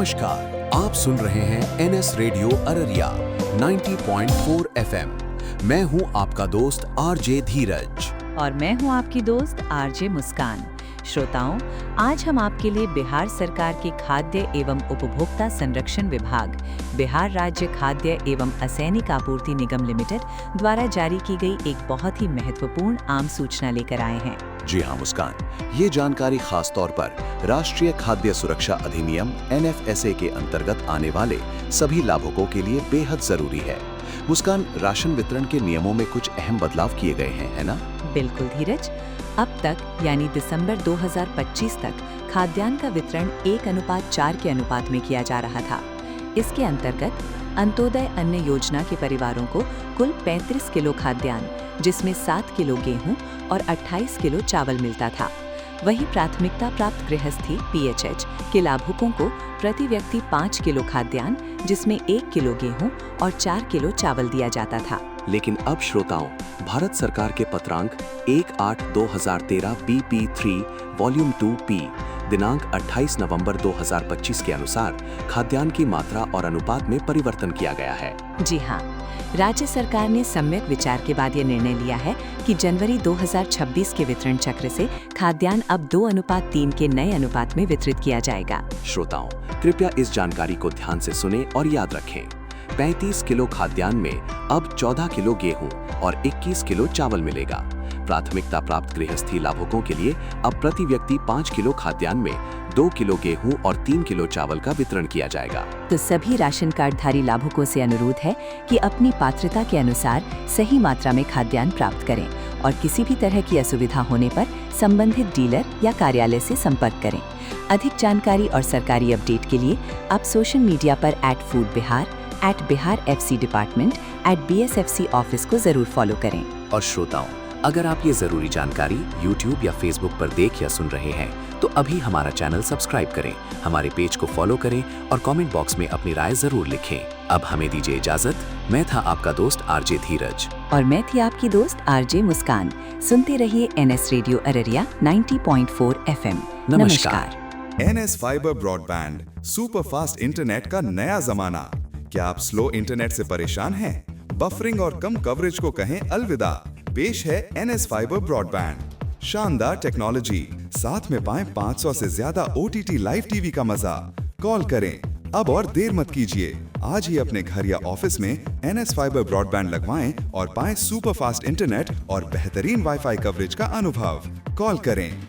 नमस्कार, आप सुन रहे हैं एनएस रेडियो अररिया 90.4 एफएम। मैं हूं आपका दोस्त आरजे धीरज। और मैं हूं आपकी दोस्त आरजे मुस्कान। श्रोताओं, आज हम आपके लिए बिहार सरकार के खाद्य एवं उपभोक्ता संरक्षण विभाग, बिहार राज्य खाद्य एवं असैनिक आपूर्ति निगम लिमिटेड द्वारा जारी की गई एक बहुत ही महत्वपूर्ण आम सूचना लेकर आए हैं। जी हाँ मुस्कान, ये जानकारी खास तौर पर राष्ट्रीय खाद्य सुरक्षा अधिनियम NFSA के अंतर्गत आने वाले सभी लाभुकों के लिए बेहद जरूरी है। मुस्कान, राशन वितरण के नियमों में कुछ अहम बदलाव किए गए हैं, है ना? बिल्कुल धीरज। अब तक यानी दिसंबर 2025 तक खाद्यान्न का वितरण 1:4 के अनुपात में किया जा रहा था। इसके अंतर्गत अंत्योदय अन्न योजना के परिवारों को कुल 35 किलो खाद्यान्न, जिसमें 7 किलो गेहूं और 28 किलो चावल मिलता था। वहीं प्राथमिकता प्राप्त गृहस्थी PHH के लाभुकों को प्रति व्यक्ति 5 किलो खाद्यान्न, जिसमें 1 किलो गेहूं और 4 किलो चावल दिया जाता था। लेकिन अब श्रोताओं, भारत सरकार के पत्रांक 1/8/2013 BP3 वॉल्यूम 2P दिनांक 28 नवंबर 2025 के अनुसार खाद्यान्न की मात्रा और अनुपात में परिवर्तन किया गया है। जी हाँ, राज्य सरकार ने सम्यक विचार के बाद ये निर्णय लिया है कि जनवरी 2026 के वितरण चक्र से खाद्यान्न अब 2:3 के नए अनुपात में वितरित किया जाएगा। श्रोताओं, कृपया इस जानकारी को ध्यान से सुनें और याद रखें। 35 किलो खाद्यान्न में अब 14 किलो गेहूं और 21 किलो चावल मिलेगा। प्राथमिकता प्राप्त गृहस्थी लाभुकों के लिए अब प्रति व्यक्ति 5 किलो खाद्यान्न में 2 किलो गेहूं और 3 किलो चावल का वितरण किया जाएगा। तो सभी राशन कार्डधारी लाभुकों से अनुरोध है कि अपनी पात्रता के अनुसार सही मात्रा में खाद्यान्न प्राप्त करें और किसी भी तरह की असुविधा होने पर संबंधित डीलर या कार्यालय से संपर्क करें। अधिक जानकारी और सरकारी अपडेट के लिए आप सोशल मीडिया पर @foodbihar, @BiharFC department, @BSFC office को जरूर फॉलो करें। और श्रोताओं, अगर आप ये जरूरी जानकारी YouTube या Facebook पर देख या सुन रहे हैं तो अभी हमारा चैनल सब्सक्राइब करें, हमारे पेज को फॉलो करें और कमेंट बॉक्स में अपनी राय जरूर लिखें। अब हमें दीजिए इजाजत। मैं था आपका दोस्त आरजे धीरज। और मैं थी आपकी दोस्त आरजे मुस्कान। सुनते रहिए NS रेडियो अररिया 90.4 FM। नमस्कार। NS fibre broadband super fast internet का नया जमाना। क्या आप स्लो इंटरनेट से परेशान हैं? बफरिंग और कम कवरेज को कहें अलविदा। पेश है NS फाइबर ब्रॉडबैंड। शानदार टेक्नोलॉजी, साथ में पाएं 500 से ज्यादा OTT लाइव टीवी का मजा। कॉल करें अब और देर मत कीजिए। आज ही अपने घर या ऑफिस में NS फाइबर ब्रॉडबैंड लगवाएं और पाएं सुपर फास्ट इंटरनेट और बेहतरीन वाईफाई कवरेज का अनुभव। कॉल करें